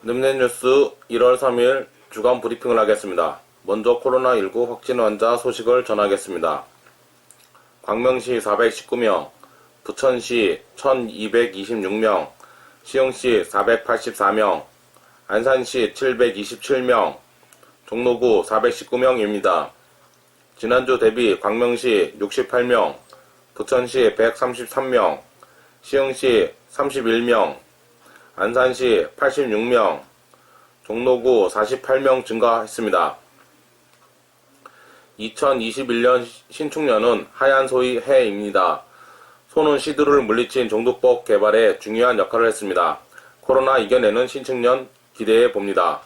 늠넷뉴스 1월 3일 주간 브리핑을 하겠습니다. 먼저 코로나19 확진 환자 소식을 전하겠습니다. 광명시 419명, 부천시 1226명, 시흥시 484명, 안산시 727명, 종로구 419명입니다. 지난주 대비 광명시 68명, 부천시 133명, 시흥시 31명, 안산시 86명, 종로구 48명 증가했습니다. 2021년 신축년은 하얀 소의 해입니다. 소는 시드를 물리친 종두법 개발에 중요한 역할을 했습니다. 코로나 이겨내는 신축년 기대해 봅니다.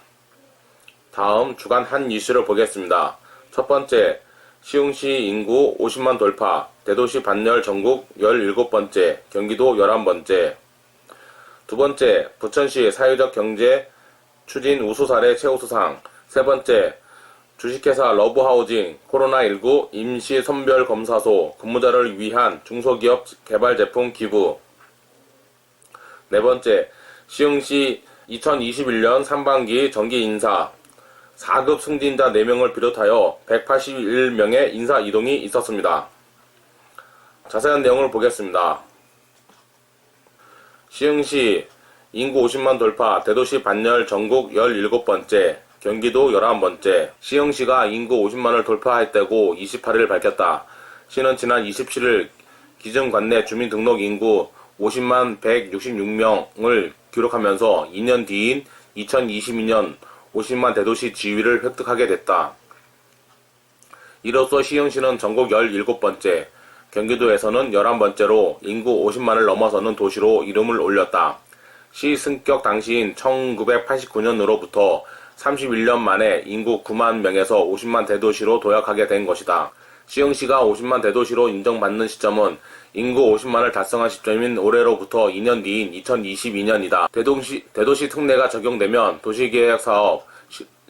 다음 주간 한 이슈를 보겠습니다. 첫 번째, 시흥시 인구 50만 돌파, 대도시 반열 전국 17번째, 경기도 11번째. 두 번째, 부천시 사회적 경제 추진 우수 사례 최우수상. 세 번째, 주식회사 러브하우징 코로나19 임시 선별 검사소 근무자를 위한 중소기업 개발 제품 기부. 네 번째, 시흥시 2021년 상반기 정기 인사 4급 승진자 4명을 비롯하여 181명의 인사 이동이 있었습니다. 자세한 내용을 보겠습니다. 시흥시 인구 50만 돌파, 대도시 반열 전국 17번째, 경기도 11번째. 시흥시가 인구 50만을 돌파했다고 28일 밝혔다. 시는 지난 27일 기증관내 주민등록 인구 50만 166명을 기록하면서 2년 뒤인 2022년 50만 대도시 지위를 획득하게 됐다. 이로써 시흥시는 전국 17번째, 경기도에서는 11번째로 인구 50만을 넘어서는 도시로 이름을 올렸다. 시 승격 당시인 1989년으로부터 31년 만에 인구 9만 명에서 50만 대도시로 도약하게 된 것이다. 시흥시가 50만 대도시로 인정받는 시점은 인구 50만을 달성한 시점인 올해로부터 2년 뒤인 2022년이다. 대도시 특례가 적용되면 도시계획 사업,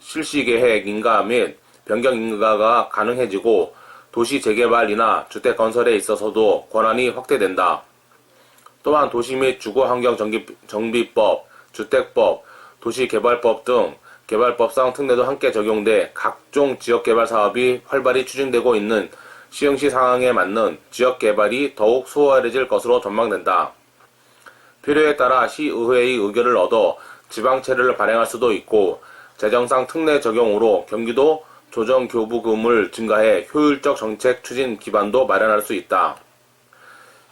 실시계획 인가 및 변경 인가가 가능해지고 도시 재개발이나 주택 건설에 있어서도 권한이 확대된다. 또한 도시 및 주거환경 정비법, 주택법, 도시개발법 등 개발법상 특례도 함께 적용돼 각종 지역개발 사업이 활발히 추진되고 있는 시흥시 상황에 맞는 지역개발이 더욱 수월해질 것으로 전망된다. 필요에 따라 시의회의 의결을 얻어 지방채를 발행할 수도 있고 재정상 특례 적용으로 경기도 조정교부금을 증가해 효율적 정책 추진 기반도 마련할 수 있다.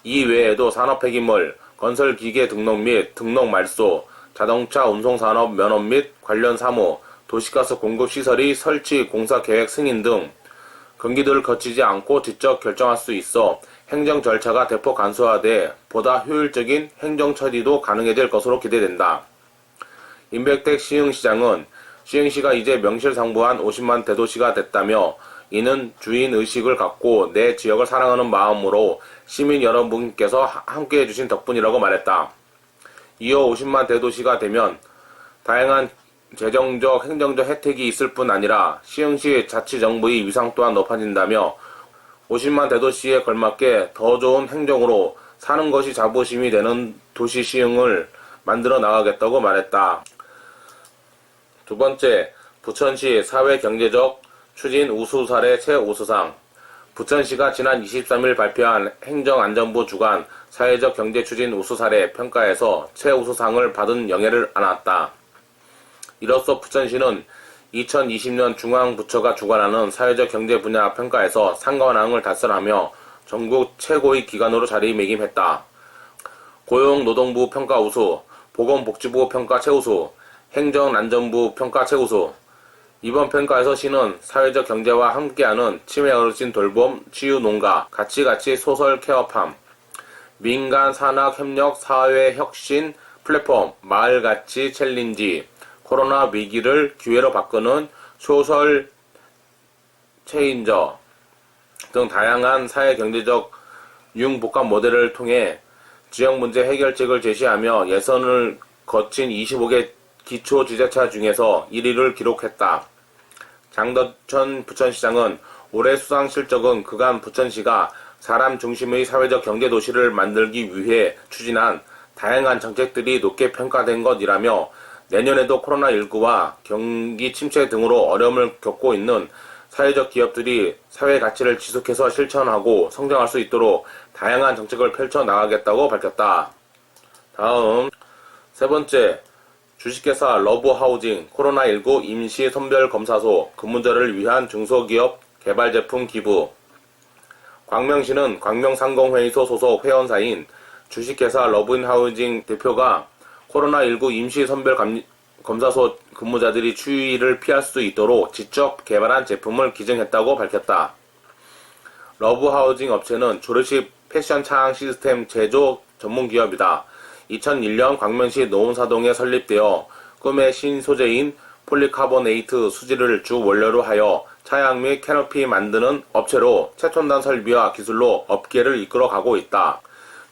이 외에도 산업폐기물, 건설기계 등록 및 등록 말소, 자동차 운송산업 면허 및 관련 사무, 도시가스 공급시설의 설치 공사 계획 승인 등 경기도를 거치지 않고 직접 결정할 수 있어 행정 절차가 대폭 간소화돼 보다 효율적인 행정 처리도 가능해질 것으로 기대된다. 임백택 시흥시장은 시흥시가 이제 명실상부한 50만 대도시가 됐다며 이는 주인의식을 갖고 내 지역을 사랑하는 마음으로 시민 여러분께서 함께해 주신 덕분이라고 말했다. 이어 50만 대도시가 되면 다양한 재정적, 행정적 혜택이 있을 뿐 아니라 시흥시 자치정부의 위상 또한 높아진다며 50만 대도시에 걸맞게 더 좋은 행정으로 사는 것이 자부심이 되는 도시 시흥을 만들어 나가겠다고 말했다. 두 번째, 부천시 사회경제적 추진 우수 사례 최우수상. 부천시가 지난 23일 발표한 행정안전부 주간 사회적 경제 추진 우수 사례 평가에서 최우수상을 받은 영예를 안았다. 이로써 부천시는 2020년 중앙부처가 주관하는 사회적 경제 분야 평가에서 상관왕을 달성하며 전국 최고의 기관으로 자리매김했다. 고용노동부 평가 우수, 보건복지부 평가 최우수, 행정안전부 평가 최우수. 이번 평가에서 시는 사회적 경제와 함께하는 치매 어르신 돌봄, 치유 농가, 같이 소설 케어팜, 민간 산학 협력 사회 혁신 플랫폼, 마을가치 챌린지, 코로나 위기를 기회로 바꾸는 소셜 체인저 등 다양한 사회 경제적 융복합 모델을 통해 지역 문제 해결책을 제시하며 예선을 거친 25개 기초지자체 중에서 1위를 기록했다. 장덕천 부천시장은 올해 수상 실적은 그간 부천시가 사람 중심의 사회적 경제도시를 만들기 위해 추진한 다양한 정책들이 높게 평가된 것이라며 내년에도 코로나19와 경기 침체 등으로 어려움을 겪고 있는 사회적 기업들이 사회 가치를 지속해서 실천하고 성장할 수 있도록 다양한 정책을 펼쳐 나가겠다고 밝혔다. 다음 세 번째, 주식회사 러브하우징 코로나19 임시 선별검사소 근무자를 위한 중소기업 개발제품 기부. 광명시는 광명상공회의소 소속 회원사인 주식회사 러브하우징 대표가 코로나19 임시 선별검사소 근무자들이 추위를 피할 수 있도록 직접 개발한 제품을 기증했다고 밝혔다. 러브하우징 업체는 조립식 패션 차항 시스템 제조 전문기업이다. 2001년 광명시 노원사동에 설립되어 꿈의 신소재인 폴리카보네이트 수지를 주 원료로 하여 차양 및 캐노피 만드는 업체로 최첨단 설비와 기술로 업계를 이끌어가고 있다.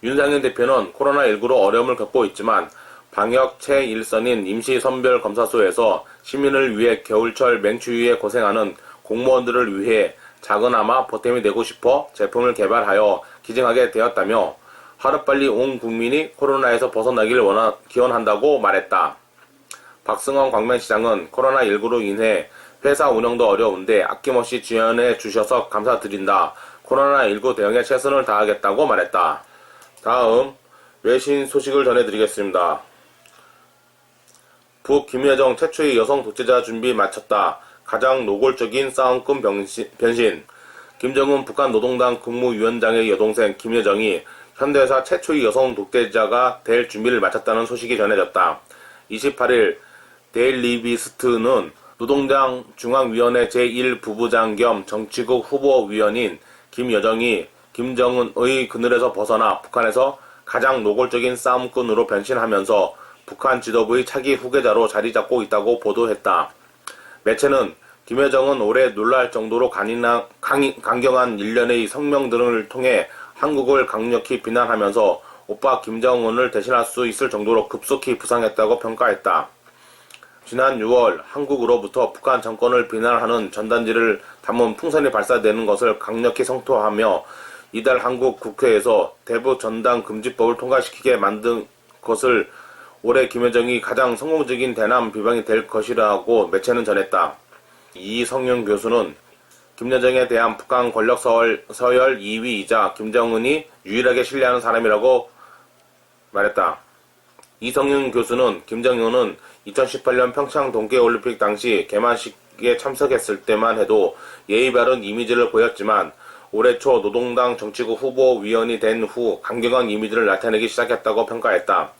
윤상현 대표는 코로나19로 어려움을 겪고 있지만 방역 최일선인 임시선별검사소에서 시민을 위해 겨울철 맹추위에 고생하는 공무원들을 위해 작은아마 보탬이 되고 싶어 제품을 개발하여 기증하게 되었다며 하루빨리 온 국민이 코로나에서 벗어나길 기원한다고 말했다. 박승원 광명시장은 코로나19로 인해 회사 운영도 어려운데 아낌없이 지원해 주셔서 감사드린다. 코로나19 대응에 최선을 다하겠다고 말했다. 다음 외신 소식을 전해드리겠습니다. 북 김여정 최초의 여성 독재자 준비 마쳤다. 가장 노골적인 싸움꾼 변신. 김정은 북한 노동당 국무위원장의 여동생 김여정이 현대사 최초의 여성 독재자가 될 준비를 마쳤다는 소식이 전해졌다. 28일 데일리비스트는 노동당 중앙위원회 제1부부장 겸 정치국 후보위원인 김여정이 김정은의 그늘에서 벗어나 북한에서 가장 노골적인 싸움꾼으로 변신하면서 북한 지도부의 차기 후계자로 자리 잡고 있다고 보도했다. 매체는 김여정은 올해 놀랄 정도로 강경한 일련의 성명 등을 통해 한국을 강력히 비난하면서 오빠 김정은을 대신할 수 있을 정도로 급속히 부상했다고 평가했다. 지난 6월 한국으로부터 북한 정권을 비난하는 전단지를 담은 풍선이 발사되는 것을 강력히 성토하며 이달 한국 국회에서 대북 전단 금지법을 통과시키게 만든 것을 올해 김여정이 가장 성공적인 대남 비방이 될 것이라고 매체는 전했다. 이성윤 교수는 김여정에 대한 북한 권력 서열 2위이자 김정은이 유일하게 신뢰하는 사람이라고 말했다. 이성윤 교수는 김정은은 2018년 평창 동계올림픽 당시 개막식에 참석했을 때만 해도 예의 바른 이미지를 보였지만 올해 초 노동당 정치국 후보위원이 된 후 강경한 이미지를 나타내기 시작했다고 평가했다.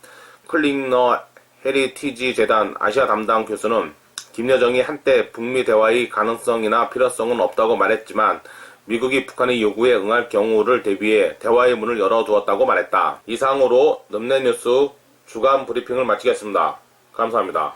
클리너 헤리티지 재단 아시아 담당 교수는 김여정이 한때 북미 대화의 가능성이나 필요성은 없다고 말했지만 미국이 북한의 요구에 응할 경우를 대비해 대화의 문을 열어두었다고 말했다. 이상으로 넘네뉴스 주간 브리핑을 마치겠습니다. 감사합니다.